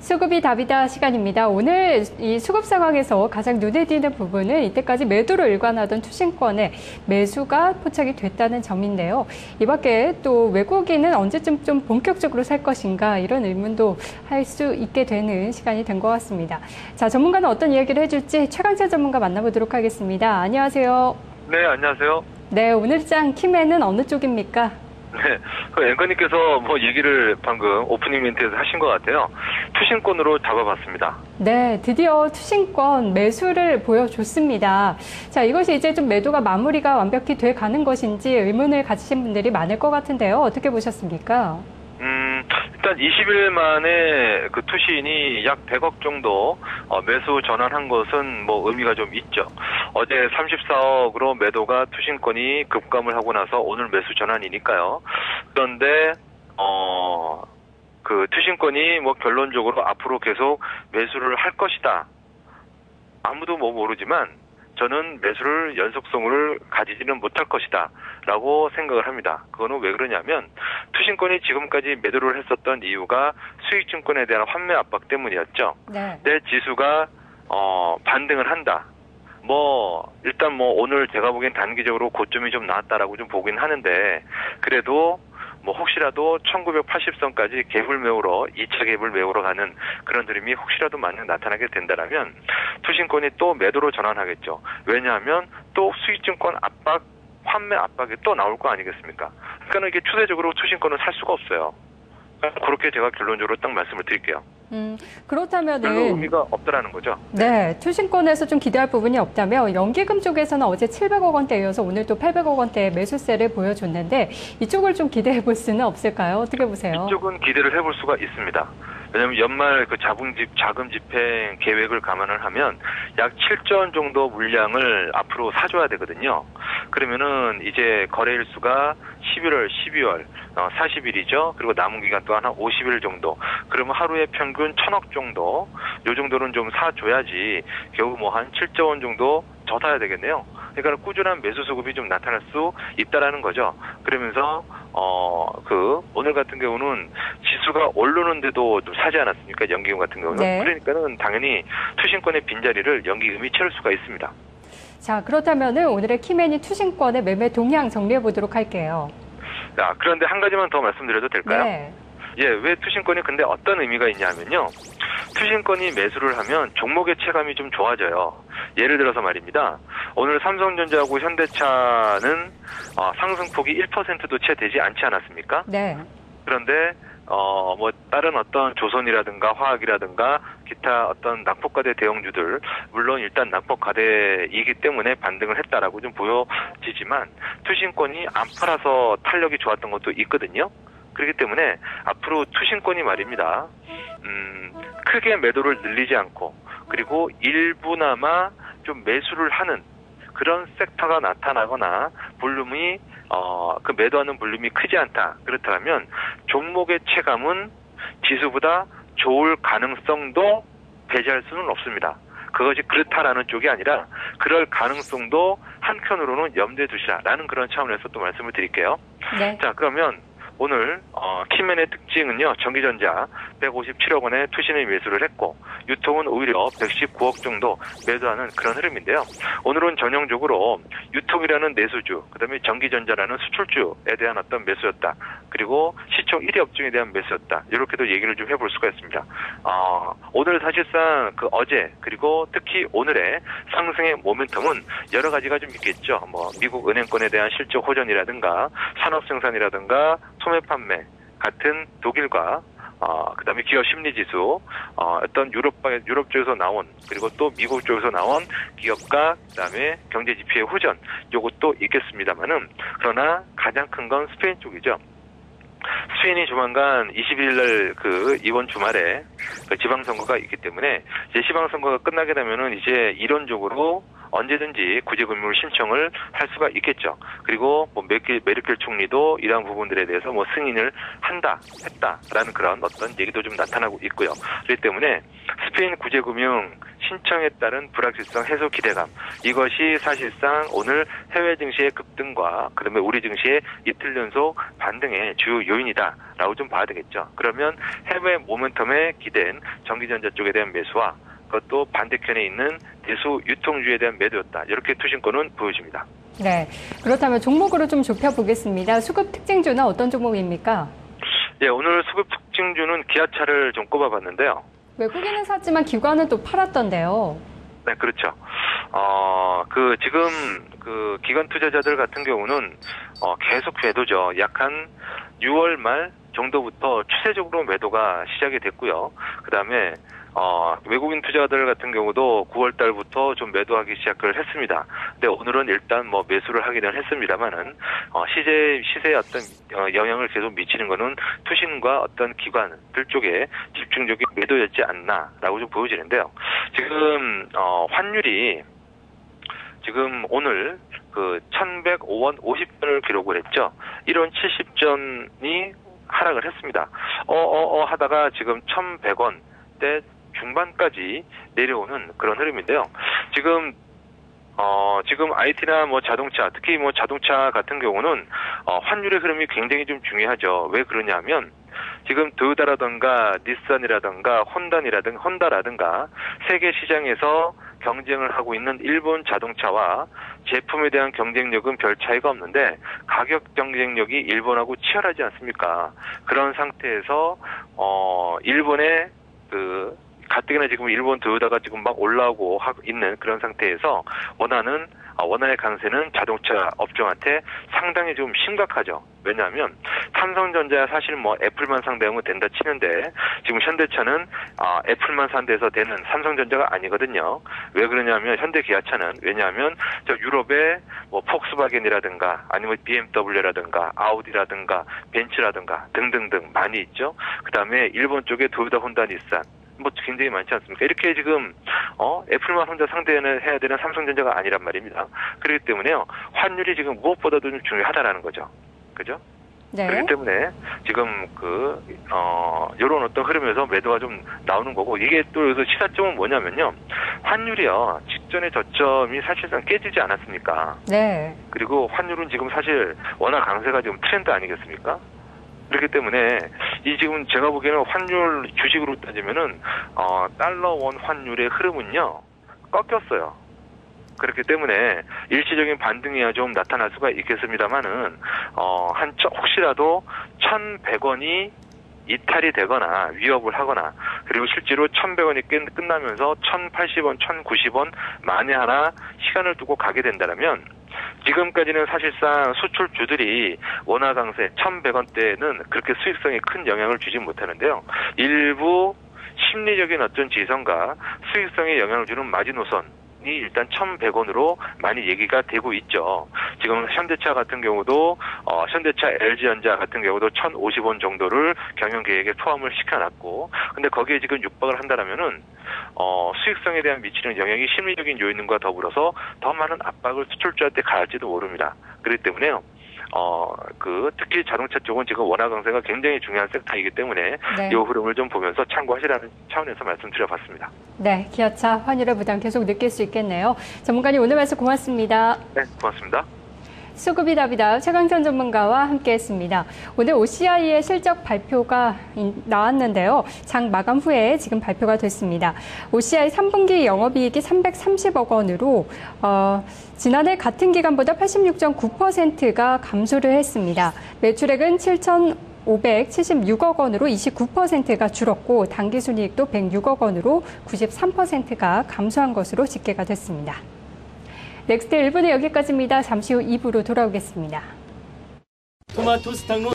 수급이 답이다 시간입니다. 오늘 이 수급 상황에서 가장 눈에 띄는 부분은 이때까지 매도로 일관하던 투신권의 매수가 포착이 됐다는 점인데요. 이 밖에 또 외국인은 언제쯤 좀 본격적으로 살 것인가 이런 의문도 할 수 있게 되는 시간이 된 것 같습니다. 자, 전문가는 어떤 이야기를 해줄지 최강재 전문가 만나보도록 하겠습니다. 안녕하세요. 네, 안녕하세요. 네, 오늘 장 키맨은 어느 쪽입니까? 네, 그 앵커님께서 뭐 얘기를 방금 오프닝 멘트에서 하신 것 같아요. 투신권으로 잡아봤습니다. 네, 드디어 투신권 매수를 보여줬습니다. 자, 이것이 이제 좀 매도가 마무리가 완벽히 돼 가는 것인지 의문을 가지신 분들이 많을 것 같은데요. 어떻게 보셨습니까? 일단 20일 만에 그 투신이 약 100억 정도 매수 전환한 것은 뭐 의미가 좀 있죠. 어제 34억으로 매도가 투신권이 급감을 하고 나서 오늘 매수 전환이니까요. 그런데 그 투신권이 뭐 결론적으로 앞으로 계속 매수를 할 것이다. 아무도 뭐 모르지만 저는 매수를 연속성을 가지지는 못할 것이다 라고 생각을 합니다. 그거는 왜 그러냐면 투신권이 지금까지 매도를 했었던 이유가 수익증권에 대한 환매 압박 때문이었죠. 네. 내 지수가 반등을 한다. 뭐 일단 뭐 오늘 제가 보기엔 단기적으로 고점이 좀 나왔다라고 좀 보긴 하는데 그래도 뭐 혹시라도 1980선까지 갭을 메우러 2차 갭을 메우러 가는 그런 흐름이 혹시라도 만약 나타나게 된다면 투신권이 또 매도로 전환하겠죠. 왜냐하면 또 수익증권 압박, 환매 압박이 또 나올 거 아니겠습니까? 그러니까 이게 추세적으로 투신권을 살 수가 없어요. 그렇게 제가 결론적으로 딱 말씀을 드릴게요. 그렇다면은 별로 의미가 없다라는 거죠. 네, 투신권에서 좀 기대할 부분이 없다면 연기금 쪽에서는 어제 700억 원대에 이어서 오늘 또 800억 원대의 매수세를 보여줬는데 이쪽을 좀 기대해 볼 수는 없을까요? 어떻게 보세요? 이쪽은 기대를 해볼 수가 있습니다. 왜냐하면 연말 그 자금 집행 계획을 감안을 하면 약 7조 원 정도 물량을 앞으로 사줘야 되거든요. 그러면은 이제 거래일 수가 11월, 12월 40일이죠. 그리고 남은 기간 또한 한 50일 정도. 그러면 하루에 평균 1,000억 정도. 요 정도는 좀 사줘야지 겨우 뭐 한 7조 원 정도 더 사야 되겠네요. 그러니까 꾸준한 매수 수급이 좀 나타날 수 있다라는 거죠. 그러면서 오늘 같은 경우는 지수가 오르는데도 좀 사지 않았습니까? 연기금 같은 경우는. 네. 그러니까는 당연히 투신권의 빈자리를 연기금이 채울 수가 있습니다. 자, 그렇다면은 오늘의 키맨이 투신권의 매매 동향 정리해 보도록 할게요. 자, 그런데 한 가지만 더 말씀드려도 될까요? 네. 예, 왜 투신권이 근데 어떤 의미가 있냐면요. 투신권이 매수를 하면 종목의 체감이 좀 좋아져요. 예를 들어서 말입니다. 오늘 삼성전자하고 현대차는 상승폭이 1%도 채 되지 않지 않았습니까? 네. 그런데 뭐 다른 어떤 조선이라든가 화학이라든가 기타 어떤 낙폭과대 대형주들 물론 일단 낙폭과대이기 때문에 반등을 했다라고 좀 보여지지만 투신권이 안 팔아서 탄력이 좋았던 것도 있거든요. 그렇기 때문에 앞으로 투신권이 말입니다. 크게 매도를 늘리지 않고 그리고 일부나마 좀 매수를 하는 그런 섹터가 나타나거나 볼륨이 그 매도하는 볼륨이 크지 않다. 그렇다면 종목의 체감은 지수보다 좋을 가능성도 배제할 수는 없습니다. 그것이 그렇다라는 쪽이 아니라 그럴 가능성도 한편으로는 염두에 두시라라는 그런 차원에서 또 말씀을 드릴게요. 네. 자, 그러면 오늘 키맨의 특징은요. 전기전자 157억 원의 투신을 매수를 했고 유통은 오히려 119억 정도 매도하는 그런 흐름인데요. 오늘은 전형적으로 유통이라는 내수주, 그다음에 전기전자라는 수출주에 대한 어떤 매수였다. 그리고 시총 1위 업종에 대한 매수였다. 이렇게도 얘기를 좀 해볼 수가 있습니다. 오늘 사실상 그 어제 그리고 특히 오늘의 상승의 모멘텀은 여러 가지가 좀 있겠죠. 뭐 미국 은행권에 대한 실적 호전이라든가 산업생산이라든가 소매 판매 같은 독일과 그다음에 기업 심리 지수, 어떤 유럽 쪽에서 나온 그리고 또 미국 쪽에서 나온 기업과 그다음에 경제 지표의 호전, 요것도 있겠습니다만은 그러나 가장 큰 건 스페인 쪽이죠. 스페인이 조만간 21일 날 이번 주말에 지방선거가 있기 때문에 이제 지방선거가 끝나게 되면은 이제 이론적으로 언제든지 구제금융 신청을 할 수가 있겠죠. 그리고 뭐 메르켈 총리도 이러한 부분들에 대해서 뭐 승인을 했다라는 그런 어떤 얘기도 좀 나타나고 있고요. 그렇기 때문에 스페인 구제금융 신청에 따른 불확실성 해소 기대감, 이것이 사실상 오늘 해외 증시의 급등과 그다음에 우리 증시의 이틀 연속 반등의 주요 요인이다라고 좀 봐야 되겠죠. 그러면 해외 모멘텀에 기댄 전기전자 쪽에 대한 매수와 그것도 반대편에 있는 대수 유통주에 대한 매도였다. 이렇게 투신권은 보여집니다. 네, 그렇다면 종목으로 좀 좁혀보겠습니다. 수급 특징주는 어떤 종목입니까? 예, 오늘 수급 특징주는 기아차를 좀 꼽아봤는데요. 외국인은 샀지만 기관은 또 팔았던데요. 네, 그렇죠. 지금 기관 투자자들 같은 경우는 계속 매도죠. 약 한 6월 말 정도부터 추세적으로 매도가 시작이 됐고요. 그다음에 외국인 투자자들 같은 경우도 9월 달부터 좀 매도하기 시작을 했습니다. 근데 오늘은 일단 뭐 매수를 하기는 했습니다만은 시세에 어떤 영향을 계속 미치는 거는 투신과 어떤 기관들 쪽에 집중적인 매도였지 않나라고 좀 보여지는데요. 지금 환율이 지금 오늘 1,105원 50전을 기록을 했죠. 1원 70전이 하락을 했습니다. 하다가 지금 1,100원대 중반까지 내려오는 그런 흐름인데요. 지금 IT나 뭐 자동차, 특히 뭐 자동차 같은 경우는 환율의 흐름이 굉장히 좀 중요하죠. 왜 그러냐면 지금 도요타라든가 닛산이라든가 혼다라든가 세계 시장에서 경쟁을 하고 있는 일본 자동차와 제품에 대한 경쟁력은 별 차이가 없는데 가격 경쟁력이 일본하고 치열하지 않습니까? 그런 상태에서 일본의 가뜩이나 지금 일본 도요타가 지금 막 올라오고 있는 그런 상태에서 원한의 강세는 자동차 업종한테 상당히 좀 심각하죠. 왜냐하면 삼성전자 사실 뭐 애플만 상대하면 된다 치는데 지금 현대차는 애플만 상대해서 되는 삼성전자가 아니거든요. 왜 그러냐면 현대기아차는 왜냐하면 저 유럽의 뭐 폭스바겐이라든가 아니면 BMW라든가 아우디라든가 벤츠라든가 등등등 많이 있죠. 그다음에 일본 쪽에 도요타, 혼다, 닛산 뭐 굉장히 많지 않습니까? 이렇게 지금 애플만 혼자 상대해야 되는 삼성전자가 아니란 말입니다. 그렇기 때문에요. 환율이 지금 무엇보다도 좀 중요하다라는 거죠. 그죠? 네. 그렇기 때문에 지금 요런 어떤 흐름에서 매도가 좀 나오는 거고, 이게 또 여기서 시사점은 뭐냐면요. 환율이요. 직전의 저점이 사실상 깨지지 않았습니까? 네. 그리고 환율은 지금 사실 워낙 강세가 지금 트렌드 아니겠습니까? 그렇기 때문에 지금 제가 보기에는 환율 주식으로 따지면은 달러 원 환율의 흐름은요 꺾였어요. 그렇기 때문에 일시적인 반등이야 좀 나타날 수가 있겠습니다만은 혹시라도 1,100원이 이탈이 되거나 위협을 하거나 그리고 실제로 1,100원이 끝나면서 1,080원, 1,090원 만에 하나 시간을 두고 가게 된다면 지금까지는 사실상 수출주들이 원화 강세 1,100원대는 그렇게 수익성에 큰 영향을 주지 못하는데요. 일부 심리적인 어떤 지성과 수익성에 영향을 주는 마지노선이 일단 1,100원으로 많이 얘기가 되고 있죠. 지금 현대차 같은 경우도 현대차, LG전자 같은 경우도 1,050원 정도를 경영 계획에 포함을 시켜놨고, 근데 거기에 지금 육박을 한다라면은 수익성에 대한 미치는 영향이 심리적인 요인과 더불어서 더 많은 압박을 수출주한테 가할지도 모릅니다. 그렇기 때문에요. 특히 자동차 쪽은 지금 원화 강세가 굉장히 중요한 섹터이기 때문에 네. 이 흐름을 좀 보면서 참고하시라는 차원에서 말씀드려봤습니다. 네, 기아차 환율의 부담 계속 느낄 수 있겠네요. 전문가님 오늘 말씀 고맙습니다. 네, 고맙습니다. 수급이 답이다 최강전 전문가와 함께했습니다. 오늘 OCI의 실적 발표가 나왔는데요. 장 마감 후에 지금 발표가 됐습니다. OCI 3분기 영업이익이 330억 원으로 지난해 같은 기간보다 86.9%가 감소를 했습니다. 매출액은 7,576억 원으로 29%가 줄었고 당기순이익도 106억 원으로 93%가 감소한 것으로 집계가 됐습니다. 넥스트 1부는 여기까지입니다. 잠시 후 2부로 돌아오겠습니다. 토마토 스탕로